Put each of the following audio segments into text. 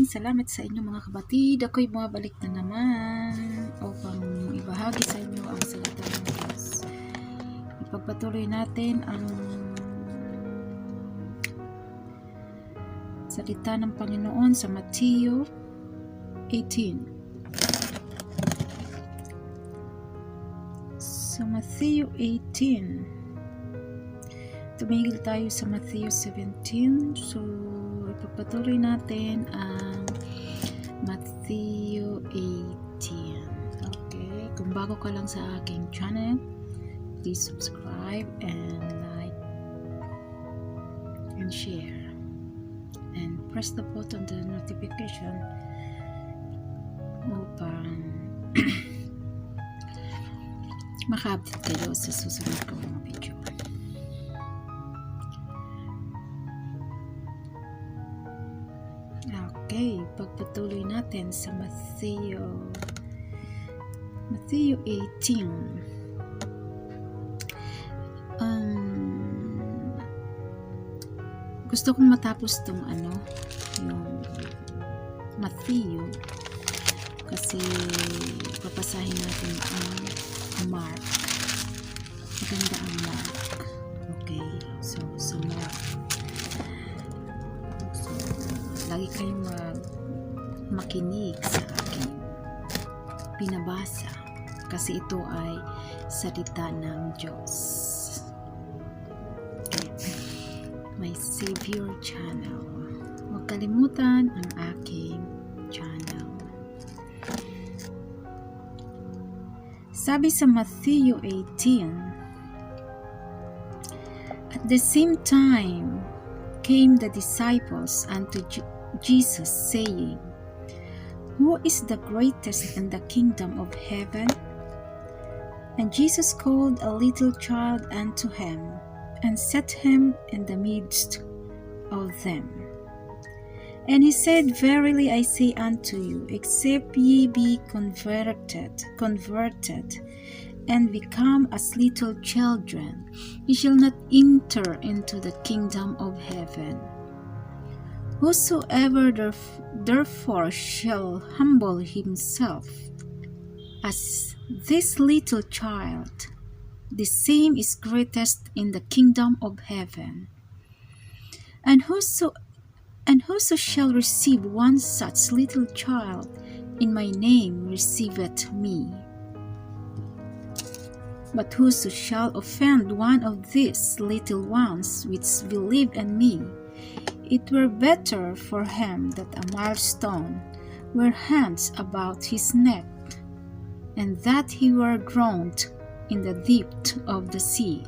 salamat sa inyo mga kapatid. Ako'y bumabalik na naman upang ibahagi sa inyo ang salita ng Diyos. Ipagpatuloy natin ang salita ng Panginoon sa Matthew 18. Sa Matthew 18, tumigil tayo sa Matthew 17. So, ipagpatuloy natin ang Matthew 18. Okay, kung bago ka lang sa aking channel, please subscribe and like and share and press the button the notification upang maka-update kayo sa susunod kong mga video. Okay, pagpatuloy natin sa Matthew 18. Gusto kong matapos tong yung Matthew, kasi papasahin natin ang Mark. Maganda ang Mark. Okay, so sa Mark, so lagi kayong makinig sa aking pinabasa kasi ito ay salita ng Diyos. Okay. My Savior channel. Huwag kalimutan ang aking channel. Sabi sa Matthew 18, at the same time came the disciples unto Jesus, saying, Who is the greatest in the kingdom of heaven? And Jesus called a little child unto him, and set him in the midst of them. And he said, Verily I say unto you, except ye be converted, and become as little children, ye shall not enter into the kingdom of heaven. Whosoever therefore shall humble himself as this little child, the same is greatest in the kingdom of heaven. And whoso shall receive one such little child in my name receiveth me. But whoso shall offend one of these little ones which believe in me, it were better for him that a millstone were hanged about his neck, and that he were drowned in the depth of the sea.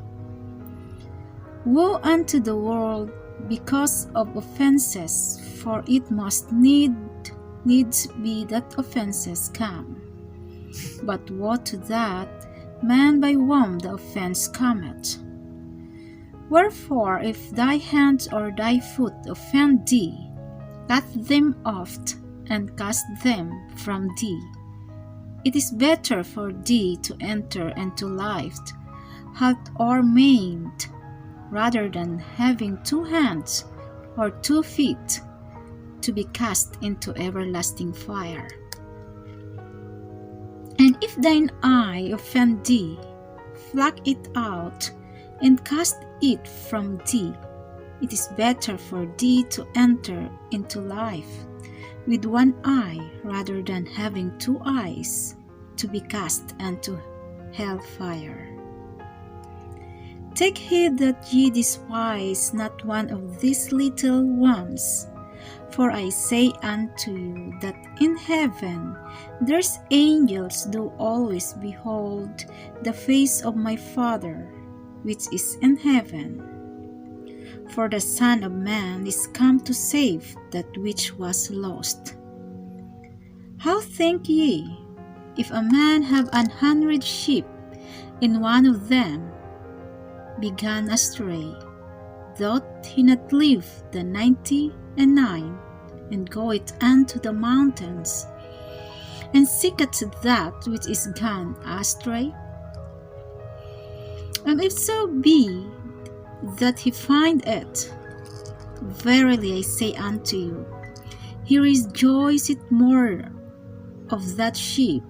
Woe unto the world because of offenses, for it must needs be that offenses come. But woe to that man by whom the offense cometh. Wherefore, if thy hand or thy foot offend thee, cut them off and cast them from thee. It is better for thee to enter into life halt or maimed, rather than having 2 hands or 2 feet to be cast into everlasting fire. And if thine eye offend thee, pluck it out and cast it from thee. It is better for thee to enter into life with 1 eye, rather than having 2 eyes to be cast into hell fire. Take heed that ye despise not one of these little ones. For I say unto you that in heaven there's angels do always behold the face of my Father which is in heaven. For the Son of Man is come to save that which was lost. How think ye, if a man have 100 sheep, and one of them be gone astray, doth he not leave the 99 and goeth unto the mountains, and seeketh that which is gone astray? And if so be that he find it, verily I say unto you, he rejoiceth more of that sheep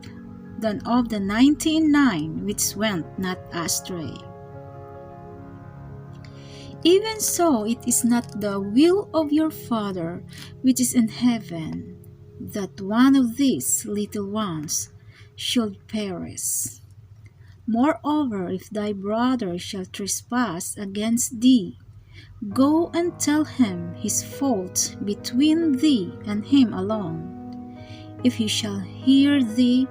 than of the 99 which went not astray. Even so, it is not the will of your Father which is in heaven, that one of these little ones should perish. Moreover, if thy brother shall trespass against thee, go and tell him his fault between thee and him alone. If he shall hear thee,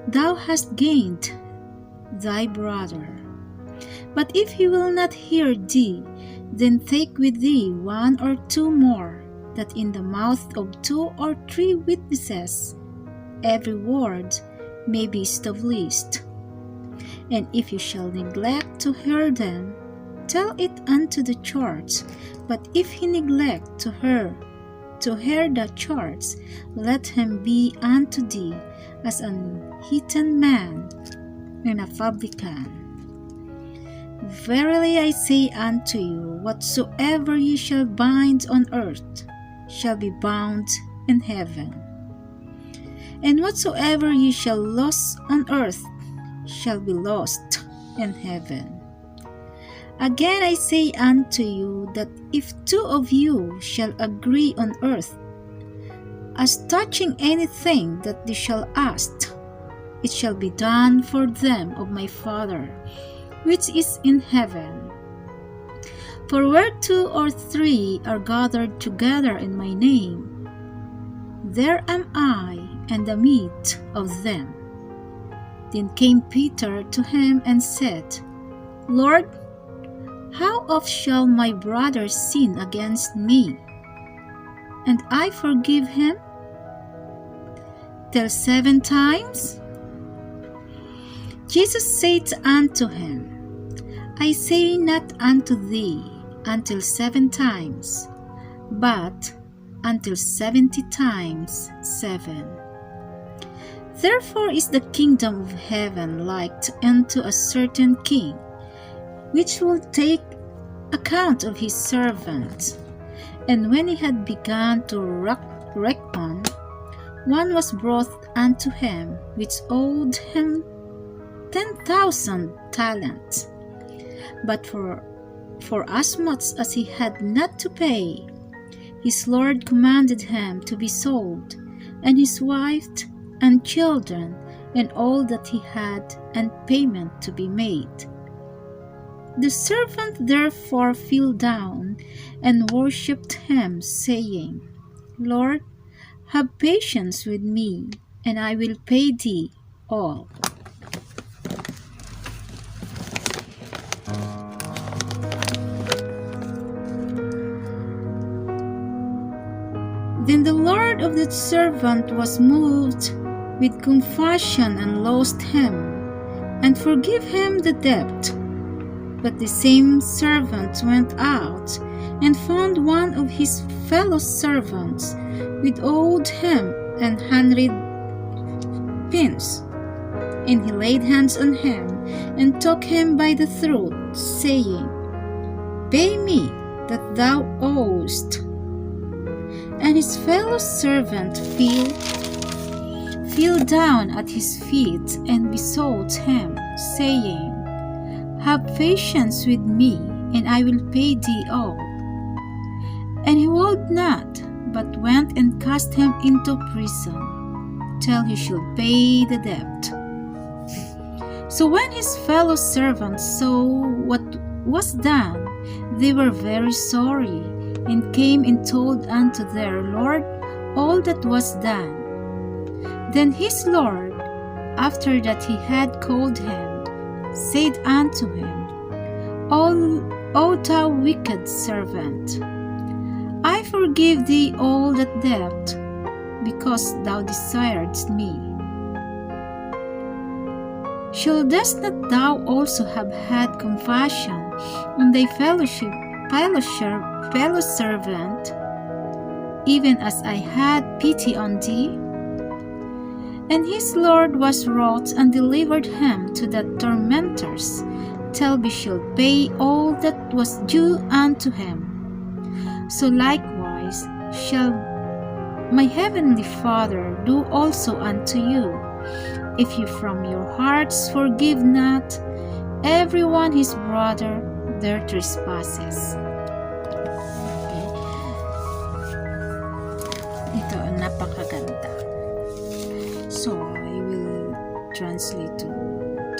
thou hast gained thy brother. But if he will not hear thee, then take with thee 1 or 2 more, that in the mouth of 2 or 3 witnesses every word may be established. And if you shall neglect to hear them, tell it unto the church. But if he neglect to hear the church, let him be unto thee as an heathen man and a publican. Verily I say unto you, whatsoever ye shall bind on earth shall be bound in heaven, and whatsoever ye shall loose on earth shall be loosed in heaven. Again I say unto you, that if 2 of you shall agree on earth as touching anything that they shall ask, it shall be done for them of my Father which is in heaven. For where 2 or 3 are gathered together in my name, there am I in the midst of them. Then came Peter to him and said, Lord, how oft shall my brother sin against me, and I forgive him? Till 7 times? Jesus said unto him, I say not unto thee until 7 times, but until 70 times 7. Therefore is the kingdom of heaven like unto a certain king, which will take account of his servants. And when he had begun to reckon, one was brought unto him, which owed him 10,000 talents. But for as much as he had not to pay, his Lord commanded him to be sold, and his wife and children, and all that he had, and payment to be made. The servant therefore fell down and worshipped him, saying, Lord, have patience with me, and I will pay thee all. Then the Lord of that servant was moved with compassion and loosed him, and forgave him the debt. But the same servant went out and found one of his fellow servants, which owed him 100 pence. And he laid hands on him, and took him by the throat, saying, Pay me that thou owest. And his fellow servant fell down at his feet and besought him, saying, Have patience with me, and I will pay thee all. And he would not, but went and cast him into prison, till he should pay the debt. So when his fellow servants saw what was done, they were very sorry, and came and told unto their Lord all that was done. Then his Lord, after that he had called him, said unto him, O thou wicked servant, I forgive thee all that debt, because thou desiredst me. Shouldest not thou also have had compassion on thy fellow servant, even as I had pity on thee? And his Lord was wroth and delivered him to the tormentors, till he should pay all that was due unto him. So likewise shall my heavenly Father do also unto you, if you from your hearts forgive not everyone his brother their trespasses. Ito ang napakaganda. So, I will translate to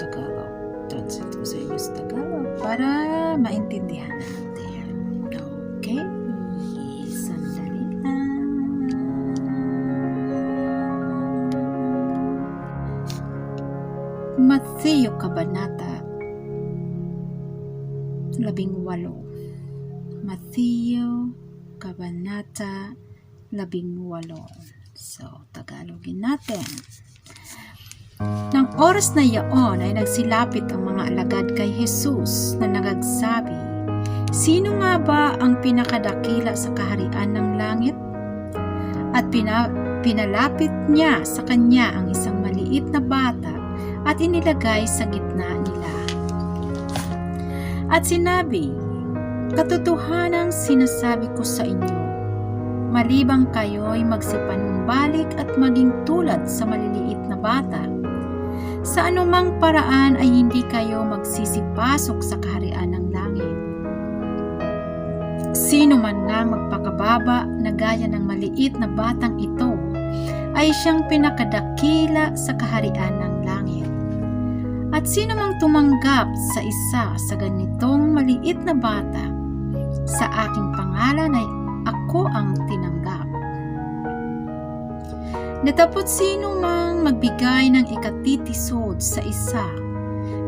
Tagalog. Translate ko sa inyo sa Tagalog para maintindihan natin. Okay? Sandali lang. Mateo Kabanata 18. Mateo Kabanata 18. So, Tagalogin natin. Nang oras na iyon ay nagsilapit ang mga alagad kay Jesus na nagagsabi, "Sino nga ba ang pinakadakila sa kaharian ng langit?" At pinalapit niya sa kanya ang isang maliit na bata at inilagay sa gitna nila. At sinabi, "Katotohanang sinasabi ko sa inyo, malibang kayo'y magsipanumbalik at maging tulad sa maliliit na bata, sa anumang paraan ay hindi kayo magsisipasok sa kaharian ng langit. Sino man nga magpakababa na gaya ng maliit na batang ito, ay siyang pinakadakila sa kaharian ng langit. At sino mang tumanggap sa isa sa ganitong maliit na bata, sa aking pangalan ay ako ang tinanggap. Natapot sino mang magbigay ng ikatitisod sa isa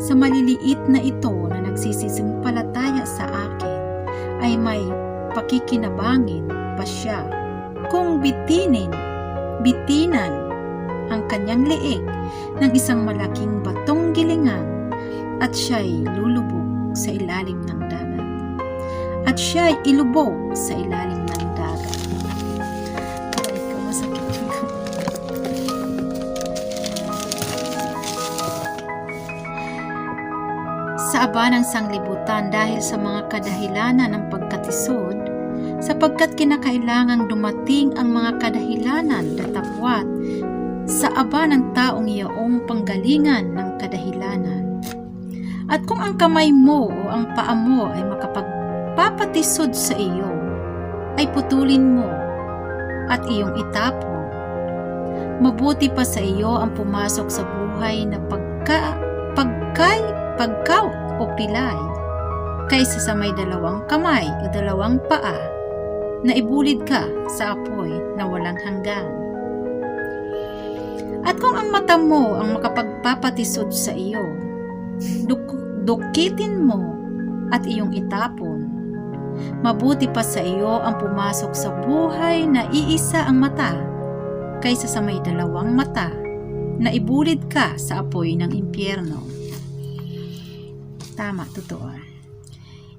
sa maliliit na ito na nagsisisimpalataya sa akin, ay may pakikinabangin pa siya kung bitinan ang kanyang leeg ng isang malaking batong gilingan, at siya'y lulubog sa ilalim ng dagat. At siya'y ilubog sa ilalim ng dagat." Ay, masakit. Sa aba ng sanglibutan dahil sa mga kadahilanan ng pagkatisod, sapagkat kinakailangang dumating ang mga kadahilanan datapwat sa aba ng taong iyong panggalingan ng kadahilanan. At kung ang kamay mo o ang paa mo ay makapagpapatisod sa iyo, ay putulin mo at iyong itapon. Mabuti pa sa iyo ang pumasok sa buhay na pagkaw o pilay, kaysa sa may dalawang kamay o dalawang paa na ibulid ka sa apoy na walang hanggan. At kung ang mata mo ang makapagpapatisod sa iyo, dukitin mo at iyong itapon. Mabuti pa sa iyo ang pumasok sa buhay na iisa ang mata, kaysa sa may dalawang mata na ibulid ka sa apoy ng impyerno. Tama, totoo.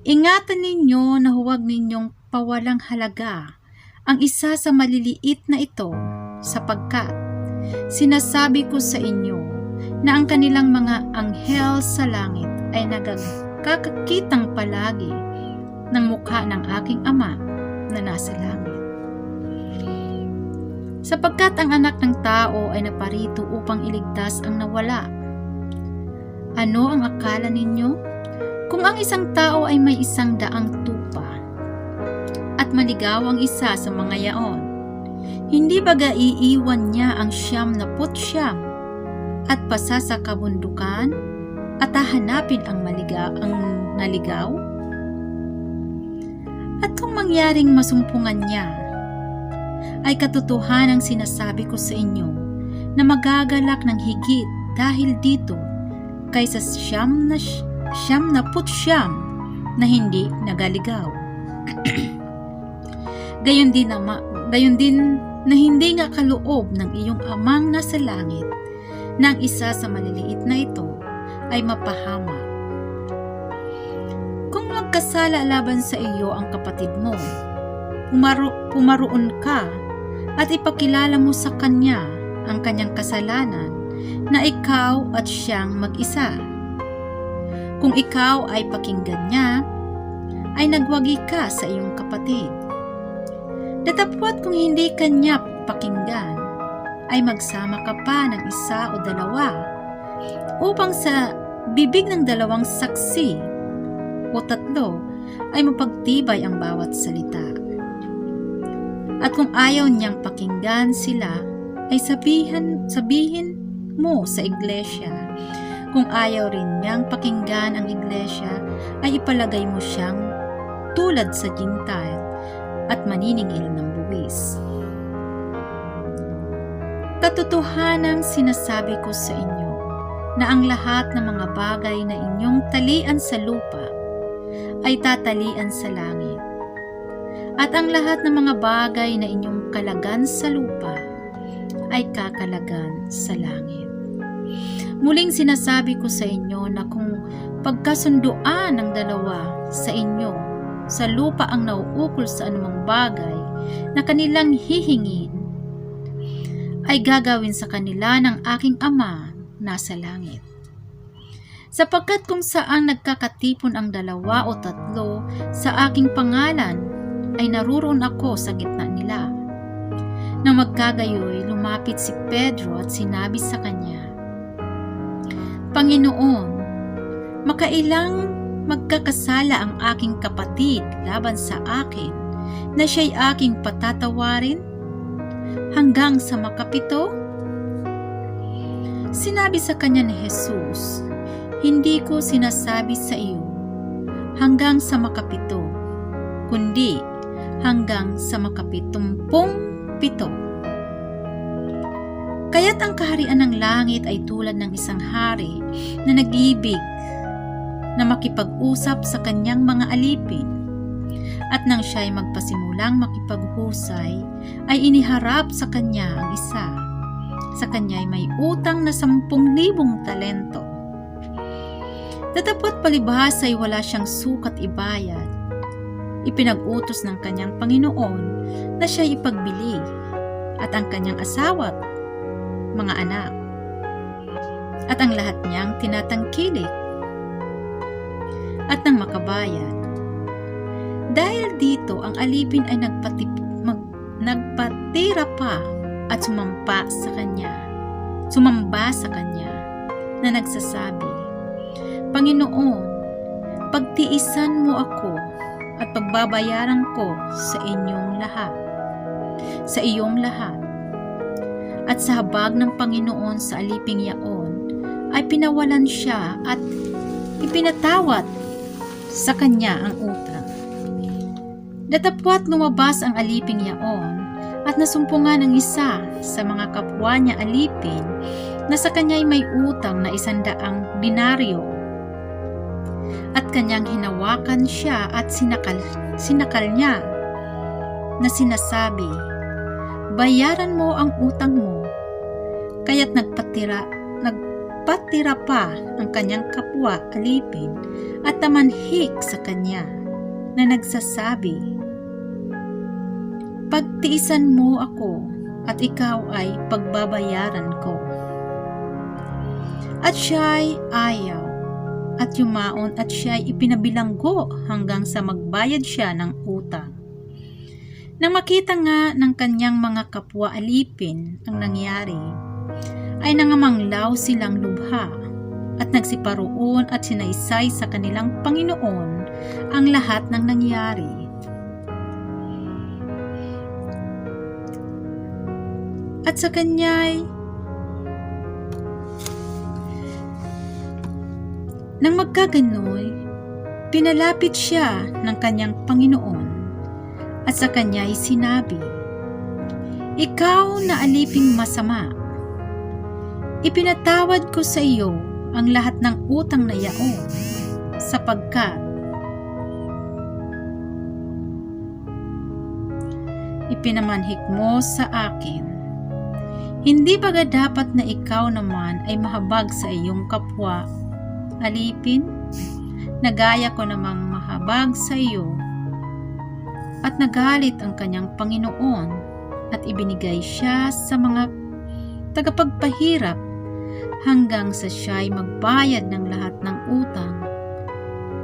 Ingatan ninyo na huwag ninyong pawalang halaga ang isa sa maliliit na ito, sapagkat sinasabi ko sa inyo na ang kanilang mga anghel sa langit ay nagkakakitang palagi ng mukha ng aking Ama na nasa langit. Sapagkat ang anak ng tao ay naparito upang iligtas ang nawala. Ano ang akala ninyo? Kung ang isang tao ay may 100 tupa at maligaw ang isa sa mga yaon, hindi baga iiwan niya ang 99 at pasa sa kabundukan at hahanapin ang naligaw? At kung mangyaring masumpungan niya, ay katotohanang sinasabi ko sa inyo na magagalak ng higit dahil dito kaysa 99 na hindi nagaligaw. Gayon din na hindi nga kaloob ng iyong Amang nasa langit na ang isa sa maliliit na ito ay mapahama. Kung magkasala laban sa iyo ang kapatid mo, pumaroon ka at ipakilala mo sa kanya ang kanyang kasalanan, na ikaw at siyang mag-isa. Kung ikaw ay pakinggan niya, ay nagwagi ka sa iyong kapatid. Datapwat kung hindi kanya pakinggan, ay magsama ka pa ng isa o dalawa upang sa bibig ng dalawang saksi o tatlo ay mapagtibay ang bawat salita. At kung ayaw niyang pakinggan sila, ay sabihin mo sa iglesia. Kung ayaw rin niyang pakinggan ang iglesia, ay ipalagay mo siyang tulad sa Gentile at maniningil ng buwis. Katotohanang sinasabi ko sa inyo na ang lahat ng mga bagay na inyong talian sa lupa ay tatalian sa langit. At ang lahat ng mga bagay na inyong kalagan sa lupa ay kakalagan sa langit. Muling sinasabi ko sa inyo na kung pagkasunduan ng dalawa sa inyo sa lupa ang nauukol sa anumang bagay na kanilang hihingin, ay gagawin sa kanila ng aking Ama nasa langit. Sapagkat kung saan nagkakatipon ang dalawa o tatlo sa aking pangalan, ay naruroon ako sa gitna nila. Nang magkagayoy, lumapit si Pedro at sinabi sa kanya, Panginoon, makailang magkakasala ang aking kapatid laban sa akin na siya'y aking patatawarin? Hanggang sa makapito? Sinabi sa kanya ni Jesus, Hindi ko sinasabi sa iyo hanggang sa makapito, kundi hanggang sa makapitumpung-pito. Kaya't ang kaharian ng langit ay tulad ng isang hari na nag-ibig na makipag-usap sa kanyang mga alipin. At nang siya'y magpasimulang makipaghusay, ay iniharap sa kanya ang isa. Sa kanya'y may utang na 10,000 talento. Datapot palibhas ay wala siyang sukat ibayad. Ipinag-utos ng kanyang Panginoon na siya'y ipagbili at ang kanyang asawa't mga anak at ang lahat niyang tinatangkilik. At nang makabayad, dahil dito ang alipin ay nagpatira pa at sumamba sa kanya na nagsasabi, Panginoon, pagtiisan mo ako at pagbabayaran ko sa iyong lahat. At sa habag ng Panginoon sa aliping yaon, ay pinawalan siya at ipinatawad sa kanya ang utang. Datapwat lumabas ang aliping yaon at nasumpungan ng isa sa mga kapwa niya alipin na sa kanya'y may utang na 100 denaryo. At kanyang hinawakan siya at sinakal niya na sinasabi, Bayaran mo ang utang mo. Kaya't nagpatira pa ang kanyang kapwa alipin at tamanhik sa kanya na nagsasabi, Pagtiisan mo ako at ikaw ay pagbabayaran ko. At siya'y ayaw at yumaon at siya'y ipinabilanggo hanggang sa magbayad siya ng utang. Nang makita nga ng kanyang mga kapwa alipin ang nangyari, ay nangamanglaw silang lubha at nagsiparoon at sinaysay sa kanilang Panginoon ang lahat ng nangyari. At sa kanya'y nang magkaganoy, pinalapit siya ng kanyang Panginoon at sa kanya'y sinabi, Ikaw na aliping masama, ipinatawad ko sa iyo ang lahat ng utang na yaon sapagkat ipinamanhik mo sa akin. Hindi baga dapat na ikaw naman ay mahabag sa iyong kapwa alipin, na gaya ko namang mahabag sa iyo? At nagalit ang kanyang Panginoon at ibinigay siya sa mga tagapagpahirap hanggang sa siya'y magbayad ng lahat ng utang.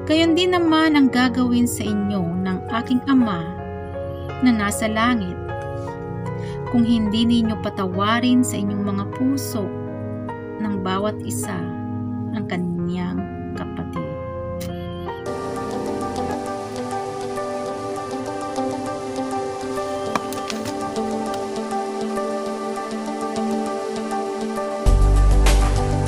Gayon din naman ang gagawin sa inyo ng aking Ama na nasa langit. kung hindi ninyo patawarin sa inyong mga puso ng bawat isa ang kanyang